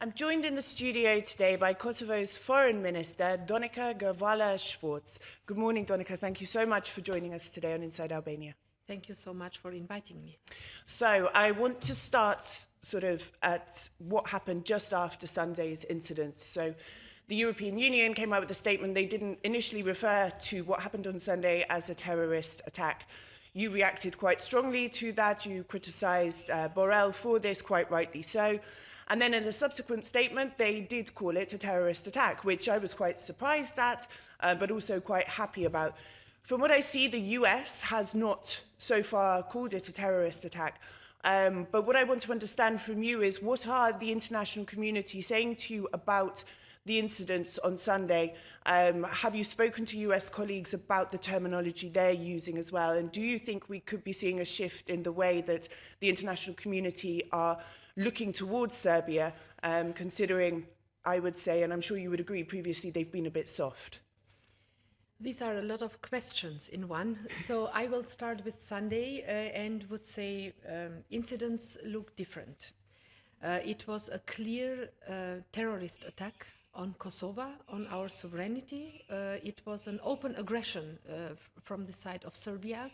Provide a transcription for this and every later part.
I'm joined in the studio today by Kosovo's Foreign Minister, Donica Gervalla. Good morning, Donica. Thank you so much for joining us today on Inside Albania. Thank you so much for inviting me. So I want to start sort of at what happened just after Sunday's incident. So the European Union came out with a statement. They didn't initially refer to what happened on Sunday as a terrorist attack. You reacted quite strongly to that. You criticised Borrell for this, quite rightly so. And then in a subsequent statement, they did call it a terrorist attack, which I was quite surprised at, but also quite happy about. From what I see, the US has not so far called it a terrorist attack. But what I want to understand from you is, what are the international community saying to you about the incidents on Sunday? Have you spoken to US colleagues about the terminology they're using as well? And do you think we could be seeing a shift in the way that the international community are looking towards Serbia, considering, I would say, and I'm sure you would agree, previously they've been a bit soft? These are a lot of questions in one. So I will start with Sunday and would say incidents look different. It was a clear terrorist attack on Kosovo, on our sovereignty. It was an open aggression from the side of Serbia.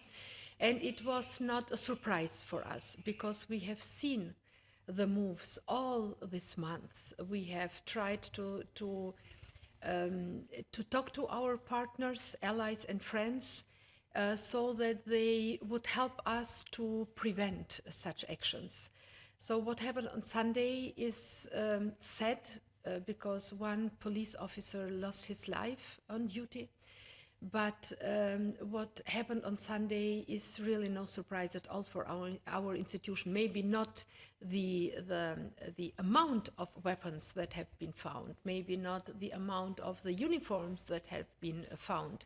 And it was not a surprise for us, because we have seen the moves all these months. We have tried to talk to our partners, allies and friends, so that they would help us to prevent such actions. So what happened on Sunday is sad, because one police officer lost his life on duty. But what happened on Sunday is really no surprise at all for our institution. Maybe not the amount of weapons that have been found, maybe not the amount of the uniforms that have been found,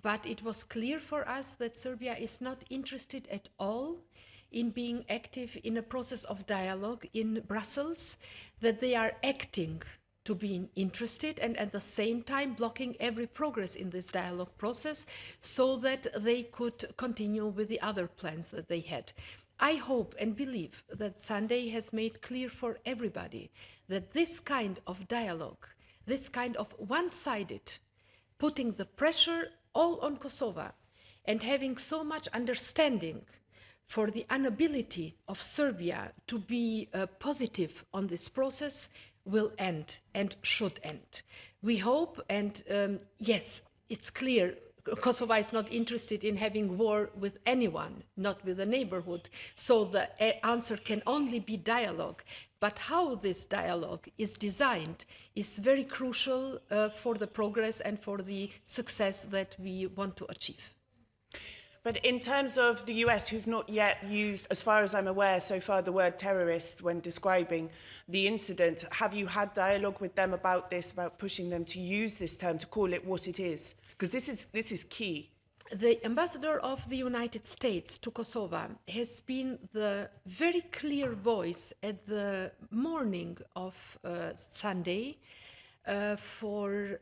but it was clear for us that Serbia is not interested at all in being active in a process of dialogue in Brussels, that they are acting to being interested and at the same time blocking every progress in this dialogue process so that they could continue with the other plans that they had. I hope and believe that Sunday has made clear for everybody that this kind of dialogue, this kind of one-sided, putting the pressure all on Kosovo and having so much understanding for the inability of Serbia to be positive on this process will end and should end. We hope, and yes, it's clear, Kosovo is not interested in having war with anyone, not with the neighborhood. So the answer can only be dialogue. But how this dialogue is designed is very crucial for the progress and for the success that we want to achieve. But in terms of the US, who've not yet used, as far as I'm aware, so far the word terrorist when describing the incident, have you had dialogue with them about this, about pushing them to use this term, to call it what it is? Because this is key. The ambassador of the United States to Kosovo has been the very clear voice at the morning of Sunday for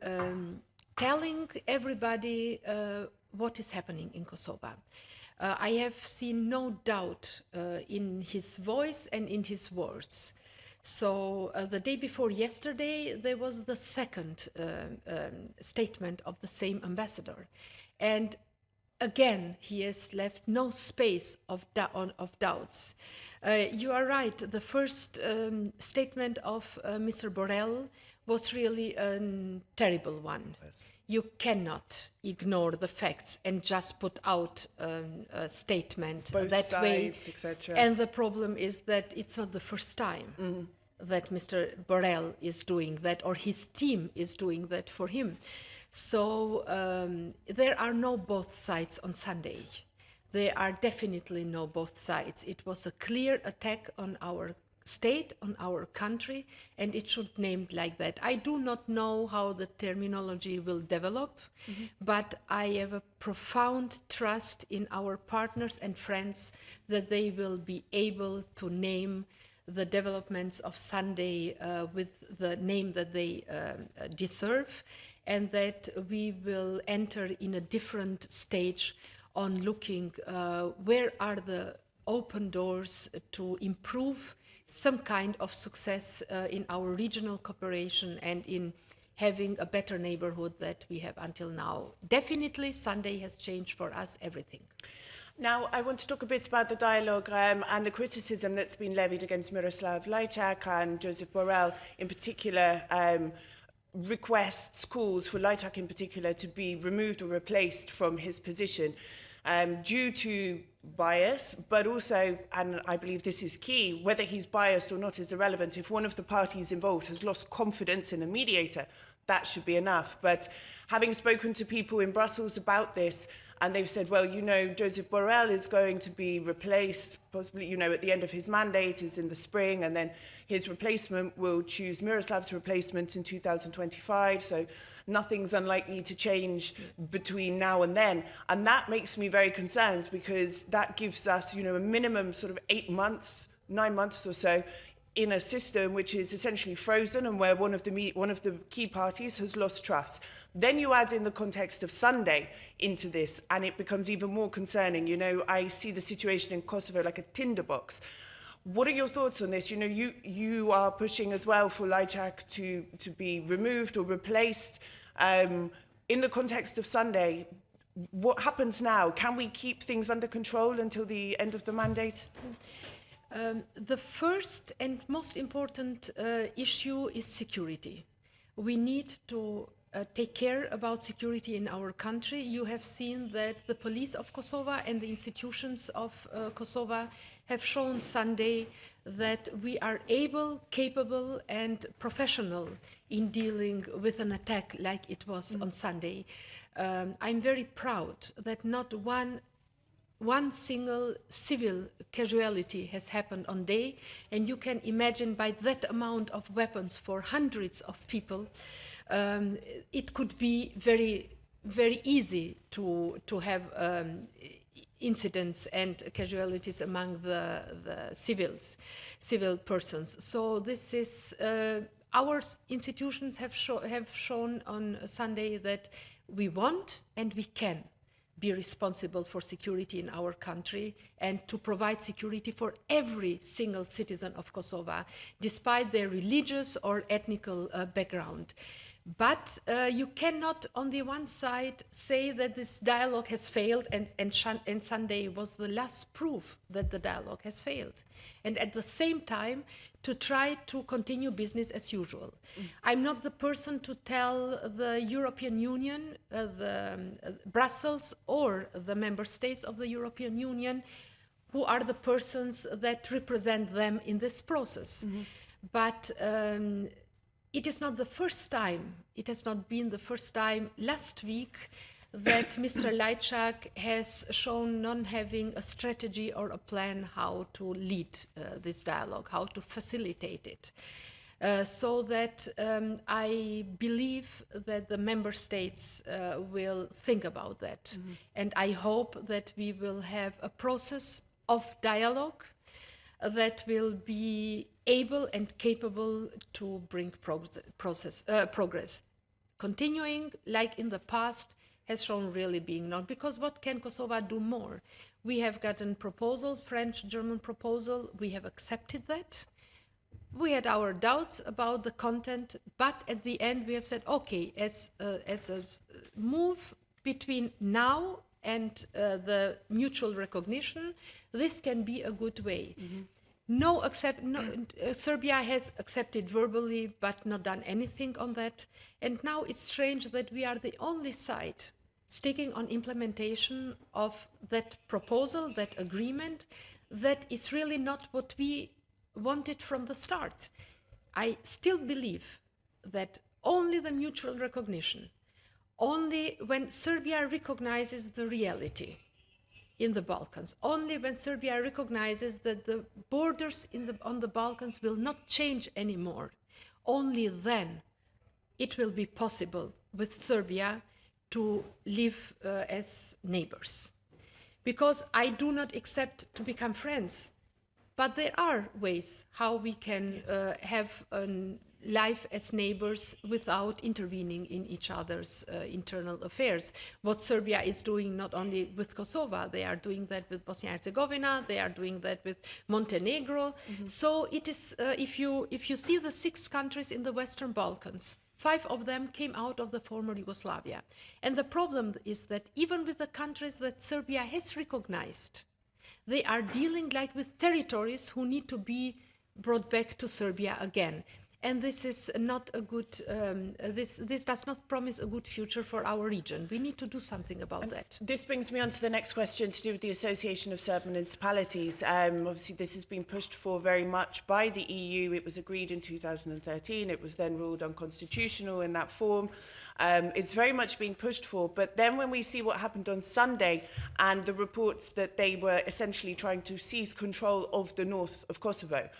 telling everybody what is happening in Kosovo. I have seen no doubt in his voice and in his words. So the day before yesterday, there was the second statement of the same ambassador. And again, he has left no space of doubts. You are right, the first statement of Mr. Borrell was really a terrible one. Yes. You cannot ignore the facts and just put out a statement both that sides, way. etc. And the problem is that it's not the first time that Mr. Borrell is doing that, or his team is doing that for him. So there are no both sides on Sunday. There are definitely no both sides. It was a clear attack on our state, on our country, and it should be named like that. I do not know how the terminology will develop, but I have a profound trust in our partners and friends that they will be able to name the developments of Sunday with the name that they deserve, and that we will enter in a different stage on looking where are the open doors to improve some kind of success in our regional cooperation and in having a better neighborhood that we have until now. Definitely, Sunday has changed for us everything. Now, I want to talk a bit about the dialogue and the criticism that's been levied against Miroslav Lajčák and Joseph Borrell in particular, calls for Lajčák in particular to be removed or replaced from his position due to bias, but also, and I believe this is key, whether he's biased or not is irrelevant. If one of the parties involved has lost confidence in a mediator, that should be enough. But having spoken to people in Brussels about this, and they've said, well, you know, Joseph Borrell is going to be replaced, possibly, you know, at the end of his mandate is in the spring, and then his replacement will choose Miroslav's replacement in 2025. So nothing's unlikely to change between now and then. And that makes me very concerned because that gives us, you know, a minimum sort of 8 months, 9 months or so in a system which is essentially frozen and where one of the key parties has lost trust. Then you add in the context of Sunday into this, and it becomes even more concerning. You know, I see the situation in Kosovo like a tinderbox. What are your thoughts on this? You know, you are pushing as well for Lajčák to be removed or replaced. In the context of Sunday, what happens now? Can we keep things under control until the end of the mandate? The first and most important issue is security. We need to take care about security in our country. You have seen that the police of Kosovo and the institutions of Kosovo have shown Sunday that we are able, capable and professional in dealing with an attack like it was on Sunday. I'm very proud that not one single civil casualty has happened on day, and you can imagine by that amount of weapons for hundreds of people, it could be very, very easy to have incidents and casualties among the civil persons. So this is, our institutions have shown on Sunday that we want and we can be responsible for security in our country and to provide security for every single citizen of Kosovo, despite their religious or ethnical background. But you cannot, on the one side, say that this dialogue has failed and Sunday was the last proof that the dialogue has failed. And at the same time, to try to continue business as usual. I'm not the person to tell the European Union, Brussels, or the member states of the European Union who are the persons that represent them in this process. But it is not the first time, it has not been the first time last week that Mr. Lajčák has shown not having a strategy or a plan how to lead this dialogue, how to facilitate it. So that I believe that the member states will think about that. And I hope that we will have a process of dialogue that will be able and capable to bring progress. Continuing like in the past has shown really being not, because what can Kosovo do more? We have gotten proposal, French-German proposal, we have accepted that. We had our doubts about the content, but at the end we have said, okay, as a move between now and the mutual recognition, this can be a good way. Serbia has accepted verbally, but not done anything on that. And now it's strange that we are the only side sticking on implementation of that proposal, that agreement, that is really not what we wanted from the start. I still believe that only the mutual recognition, only when Serbia recognizes the reality in the Balkans, only when Serbia recognizes that the borders on the Balkans will not change anymore, only then it will be possible with Serbia to live as neighbors. Because I do not accept to become friends, but there are ways how we can have a live as neighbors without intervening in each other's internal affairs. What Serbia is doing not only with Kosovo, they are doing that with Bosnia and Herzegovina, they are doing that with Montenegro. So it is, if you see the 6 countries in the Western Balkans, 5 of them came out of the former Yugoslavia. And the problem is that even with the countries that Serbia has recognized, they are dealing like with territories who need to be brought back to Serbia again. And this is not a good, this does not promise a good future for our region. We need to do something about that. This brings me on to the next question to do with the Association of Serb Municipalities. Obviously, this has been pushed for very much by the EU. It was agreed in 2013. It was then ruled unconstitutional in that form. It's very much being pushed for. But then when we see what happened on Sunday and the reports that they were essentially trying to seize control of the north of Kosovo,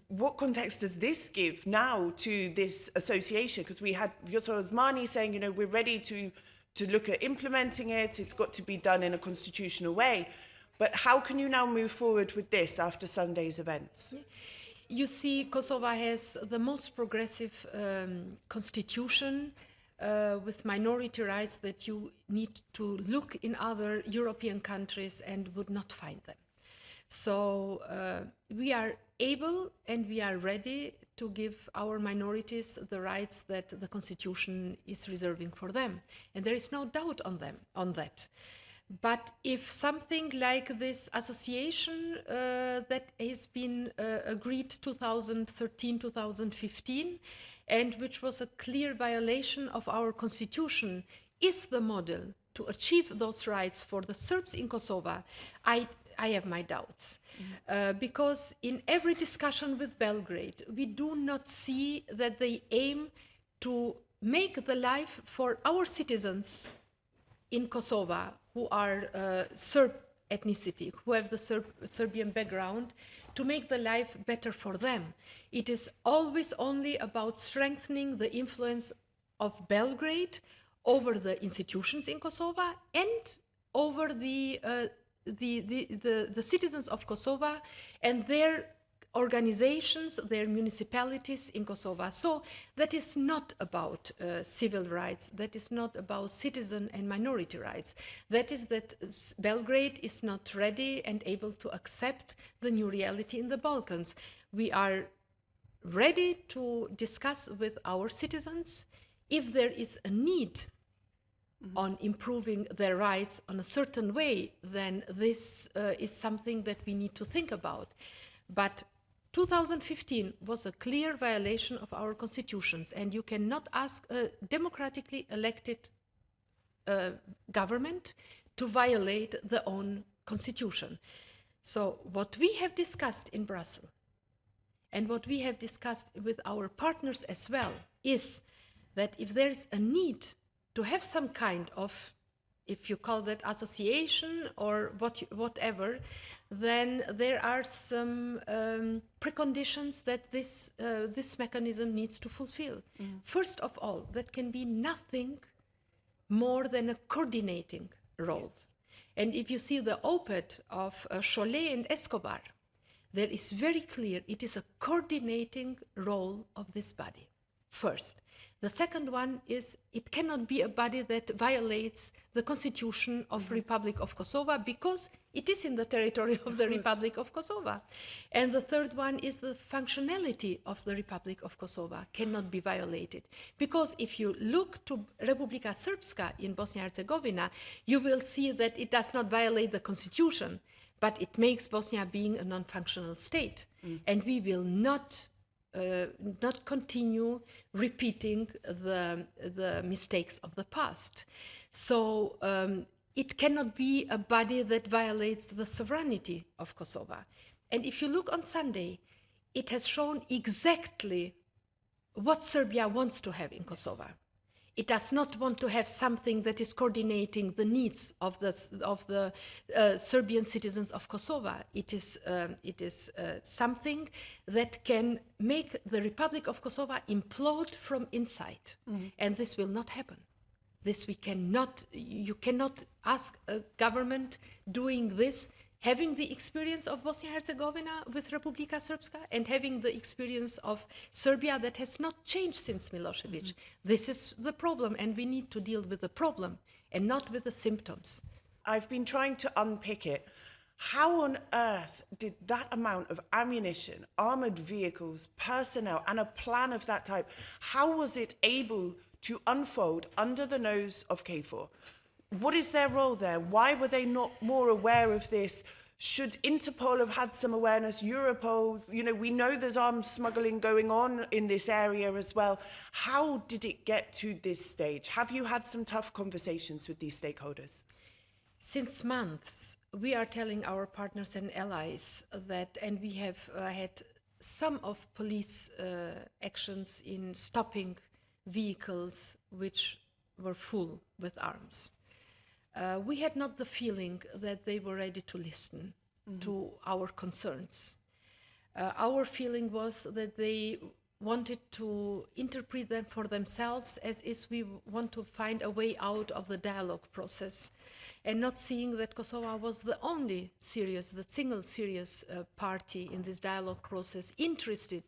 what context does this give now to this association? Because we had Vjosa Osmani saying, you know, we're ready to look at implementing it. It's got to be done in a constitutional way. But how can you now move forward with this after Sunday's events? You see, Kosovo has the most progressive constitution with minority rights that you need to look in other European countries and would not find them. So we are able and we are ready to give our minorities the rights that the Constitution is reserving for them. And there is no doubt on that. But if something like this association that has been agreed 2013, 2015, and which was a clear violation of our Constitution, is the model to achieve those rights for the Serbs in Kosovo, I have my doubts. Because in every discussion with Belgrade, we do not see that they aim to make the life for our citizens in Kosovo who are Serb ethnicity, who have the Serbian background, to make the life better for them. It is always only about strengthening the influence of Belgrade over the institutions in Kosovo and over the citizens of Kosovo and their organizations, their municipalities in Kosovo. So that is not about civil rights, that is not about citizen and minority rights. That is that Belgrade is not ready and able to accept the new reality in the Balkans. We are ready to discuss with our citizens if there is a need on improving their rights on a certain way, then this is something that we need to think about. But 2015 was a clear violation of our constitutions, and you cannot ask a democratically elected government to violate their own constitution. So what we have discussed in Brussels, and what we have discussed with our partners as well, is that if there is a need to have some kind of, if you call that association or whatever, then there are some preconditions that this mechanism needs to fulfill. First of all, that can be nothing more than a coordinating role. And if you see the op-ed of Cholet and Escobar, there is very clear it is a coordinating role of this body, first. The second one is it cannot be a body that violates the constitution of Republic of Kosovo because it is in the territory of the Republic of Kosovo. And the third one is the functionality of the Republic of Kosovo cannot be violated. Because if you look to Republika Srpska in Bosnia and Herzegovina, you will see that it does not violate the constitution, but it makes Bosnia being a non-functional state. And we will not continue repeating the mistakes of the past. So it cannot be a body that violates the sovereignty of Kosovo. And if you look on Sunday, it has shown exactly what Serbia wants to have in Kosovo. It does not want to have something that is coordinating the needs of the Serbian citizens of Kosovo. It is something that can make the Republic of Kosovo implode from inside. And this will not happen. You cannot ask a government doing this having the experience of Bosnia-Herzegovina with Republika Srpska and having the experience of Serbia that has not changed since Milosevic. This is the problem, and we need to deal with the problem and not with the symptoms. I've been trying to unpick it. How on earth did that amount of ammunition, armored vehicles, personnel, and a plan of that type, how was it able to unfold under the nose of KFOR? What is their role there? Why were they not more aware of this? Should Interpol have had some awareness? Europol, we know there's arms smuggling going on in this area as well. How did it get to this stage? Have you had some tough conversations with these stakeholders? Since months, we are telling our partners and allies that, and we have had some of police actions in stopping vehicles which were full with arms. We had not the feeling that they were ready to listen to our concerns. Our feeling was that they wanted to interpret them for themselves as if we want to find a way out of the dialogue process, and not seeing that Kosovo was the only serious, the single serious party in this dialogue process interested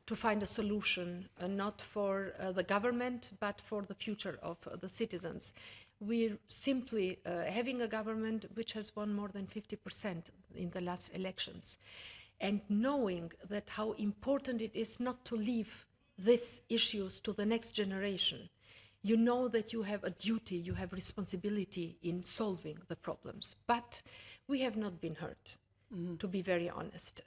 to find a solution, not for the government, but for the future of the citizens. We're simply having a government which has won more than 50% in the last elections, and knowing that how important it is not to leave these issues to the next generation. You know that you have a duty, you have responsibility in solving the problems, but we have not been hurt, to be very honest.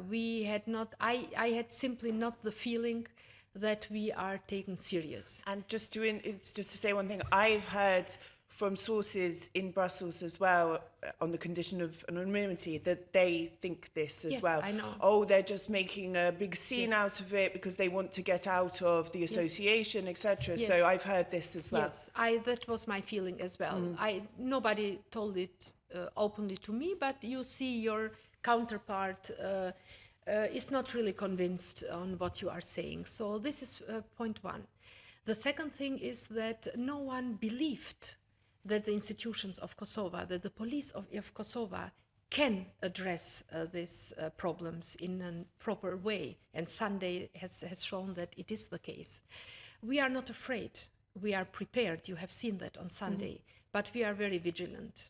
We had not, I had simply not the feeling that we are taken serious. And just to say one thing, I've heard from sources in Brussels as well, on the condition of anonymity, that they think this as well. I know. Oh, they're just making a big scene out of it because they want to get out of the association, etc. Yes. So I've heard this as well. Yes, that was my feeling as well. Nobody told it openly to me, but you see your counterpart is not really convinced on what you are saying. So this is point one. The second thing is that no one believed that the institutions of Kosovo, that the police of Kosovo can address these problems in a proper way. And Sunday has shown that it is the case. We are not afraid. We are prepared. You have seen that on Sunday. But we are very vigilant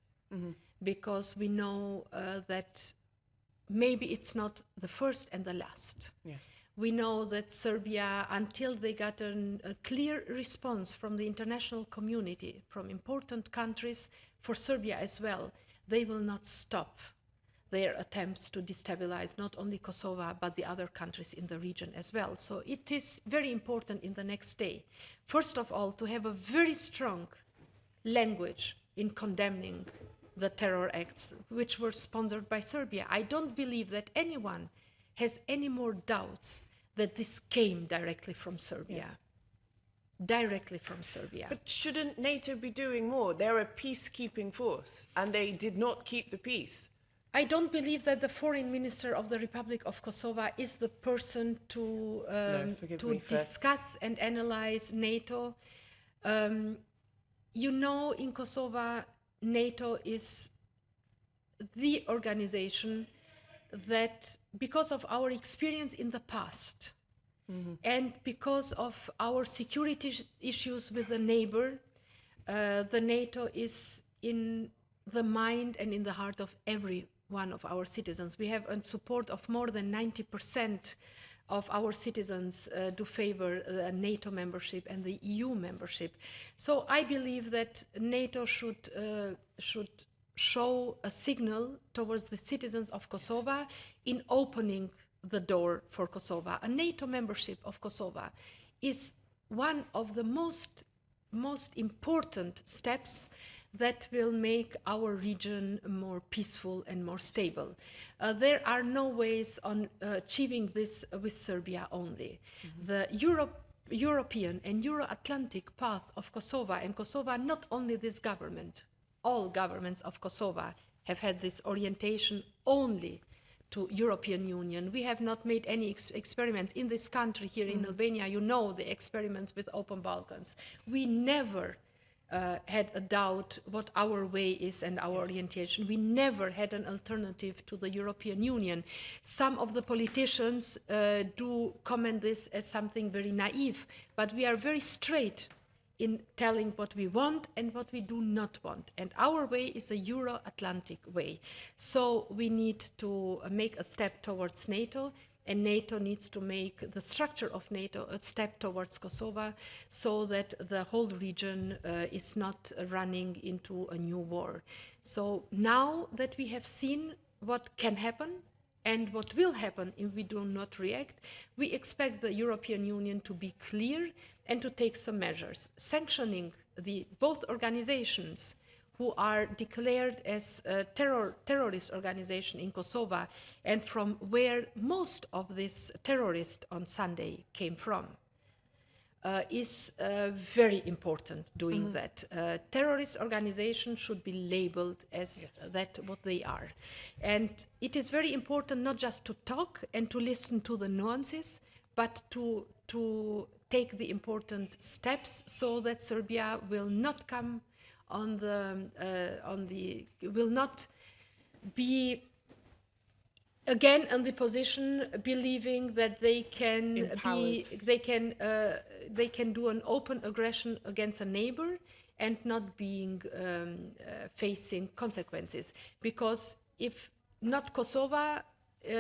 because we know that maybe it's not the first and the last. Yes. We know that Serbia, until they got a clear response from the international community, from important countries, for Serbia as well, they will not stop their attempts to destabilize not only Kosovo, but the other countries in the region as well. So it is very important in the next day, first of all, to have a very strong language in condemning the terror acts which were sponsored by Serbia. I don't believe that anyone has any more doubts that this came directly from Serbia. Yes. Directly from Serbia. But shouldn't NATO be doing more? They're a peacekeeping force, and they did not keep the peace. I don't believe that the foreign minister of the Republic of Kosovo is the person to discuss and analyze NATO. You know, in Kosovo, NATO is the organization that, because of our experience in the past and because of our security issues with the neighbor, the NATO is in the mind and in the heart of every one of our citizens. We have a support of more than 90% of our citizens do favor NATO membership and the EU membership. So I believe that NATO should show a signal towards the citizens of Kosovo in opening the door for Kosovo. A NATO membership of Kosovo is one of the most important steps that will make our region more peaceful and more stable. There are no ways on achieving this with Serbia only. The European and Euro-Atlantic path of Kosovo, and Kosovo, not only this government, all governments of Kosovo have had this orientation only to European Union. We have not made any experiments in this country here in Albania. You know the experiments with Open Balkans. We never had a doubt what our way is and our orientation. We never had an alternative to the European Union. Some of the politicians do comment this as something very naive, but we are very straight in telling what we want and what we do not want. And our way is a Euro-Atlantic way. So we need to make a step towards NATO, and NATO needs to make the structure of NATO a step towards Kosovo so that the whole region is not running into a new war. So now that we have seen what can happen and what will happen if we do not react, we expect the European Union to be clear and to take some measures, sanctioning both organizations who are declared as a terrorist organization in Kosovo and from where most of this terrorists on Sunday came from, is very important doing that. Terrorist organizations should be labeled as that what they are. And it is very important not just to talk and to listen to the nuances, but to take the important steps so that Serbia will not come will not be again in the position believing that they can do an open aggression against a neighbor and not being facing consequences. Because if not Kosovo,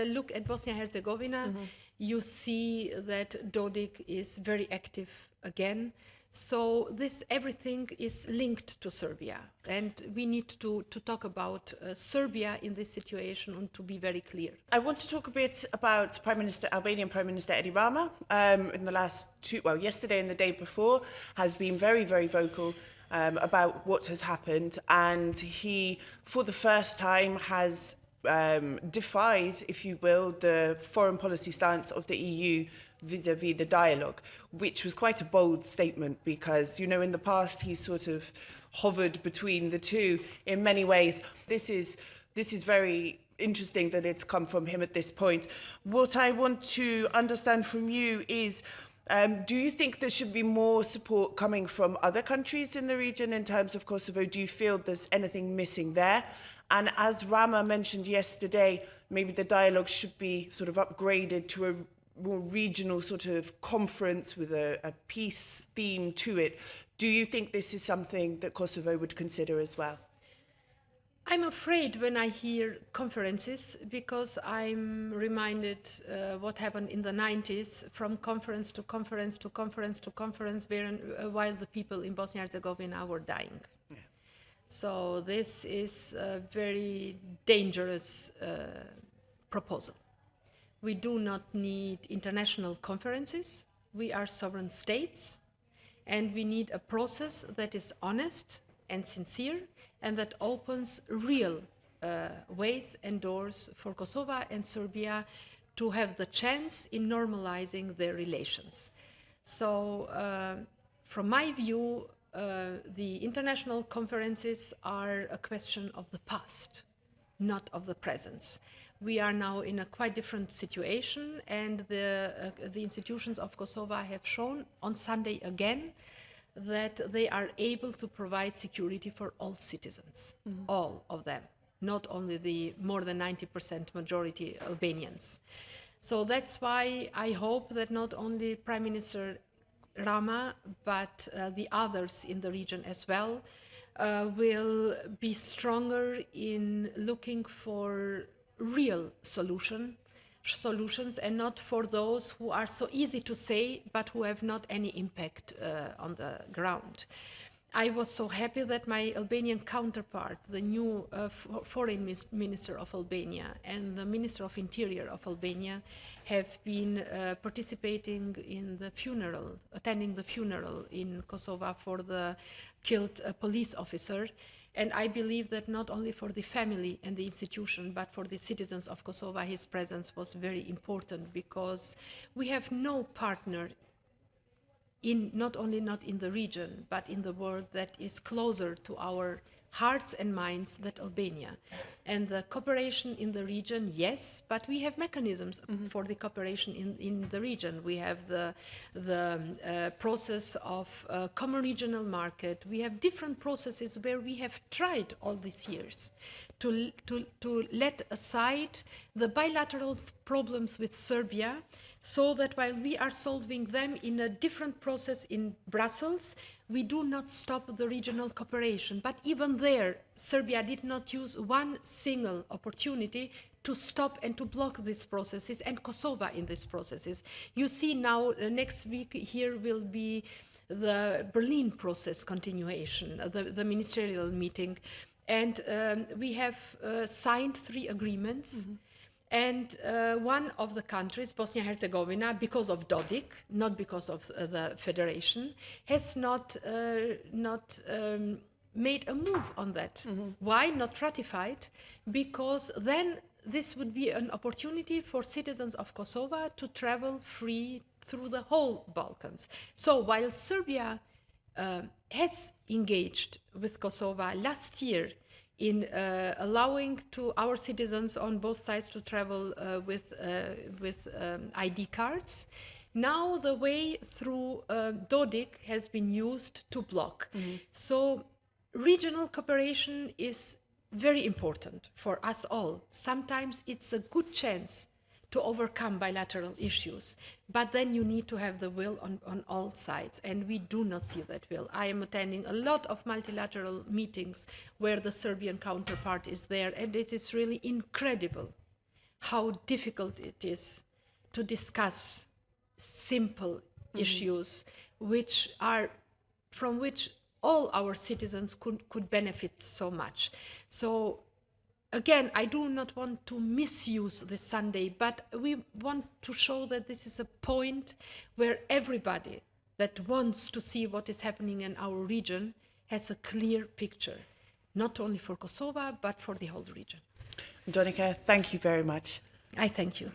look at Bosnia-Herzegovina, you see that Dodik is very active again. So everything is linked to Serbia, and we need to talk about Serbia in this situation and to be very clear. I want to talk a bit about Albanian Prime Minister Edi Rama. In the yesterday and the day before, has been very, very vocal about what has happened, and he, for the first time, has defied, if you will, the foreign policy stance of the EU vis-à-vis the dialogue, which was quite a bold statement because, in the past he sort of hovered between the two in many ways. This is very interesting that it's come from him at this point. What I want to understand from you is, do you think there should be more support coming from other countries in the region in terms of Kosovo? Do you feel there's anything missing there? And as Rama mentioned yesterday, maybe the dialogue should be sort of upgraded to a more regional sort of conference with a peace theme to it. Do you think this is something that Kosovo would consider as well? I'm afraid when I hear conferences, because I'm reminded what happened in the 90s, from conference to conference to conference to conference, while the people in Bosnia-Herzegovina were dying. Yeah. So this is a very dangerous proposal. We do not need international conferences. We are sovereign states, and we need a process that is honest and sincere and that opens real ways and doors for Kosovo and Serbia to have the chance in normalizing their relations. So from my view, the international conferences are a question of the past, not of the present. We are now in a quite different situation, and the institutions of Kosovo have shown on Sunday again that they are able to provide security for all citizens, all of them, not only the more than 90% majority Albanians. So that's why I hope that not only Prime Minister Rama, but the others in the region as well, will be stronger in looking for real solutions and not for those who are so easy to say but who have not any impact on the ground. I was so happy that my Albanian counterpart, the new foreign minister of Albania and the Minister of Interior of Albania, have been participating in the funeral, attending the funeral in Kosovo for the killed police officer. And I believe that not only for the family and the institution, but for the citizens of Kosovo, his presence was very important, because we have no partner not only not in the region, but in the world that is closer to our hearts and minds than Albania. And the cooperation in the region, yes, but we have mechanisms for the cooperation in the region. We have the process of common regional market. We have different processes where we have tried all these years to let aside the bilateral problems with Serbia, so that while we are solving them in a different process in Brussels, we do not stop the regional cooperation. But even there, Serbia did not use one single opportunity to stop and to block these processes, and Kosovo in these processes. You see now, next week here will be the Berlin process continuation, the ministerial meeting. And we have signed 3 agreements. And one of the countries, Bosnia-Herzegovina, because of Dodik, not because of the federation, has not made a move on that. Why not ratified? Because then this would be an opportunity for citizens of Kosovo to travel free through the whole Balkans. So while Serbia has engaged with Kosovo last year in allowing to our citizens on both sides to travel with ID cards, now the way through Dodik has been used to block. So regional cooperation is very important for us all. Sometimes it's a good chance to overcome bilateral issues, but then you need to have the will on all sides, and we do not see that will. I am attending a lot of multilateral meetings where the Serbian counterpart is there, and it is really incredible how difficult it is to discuss simple issues from which all our citizens could benefit so much. So again, I do not want to misuse the Sunday, but we want to show that this is a point where everybody that wants to see what is happening in our region has a clear picture, not only for Kosovo, but for the whole region. Donika, thank you very much. I thank you.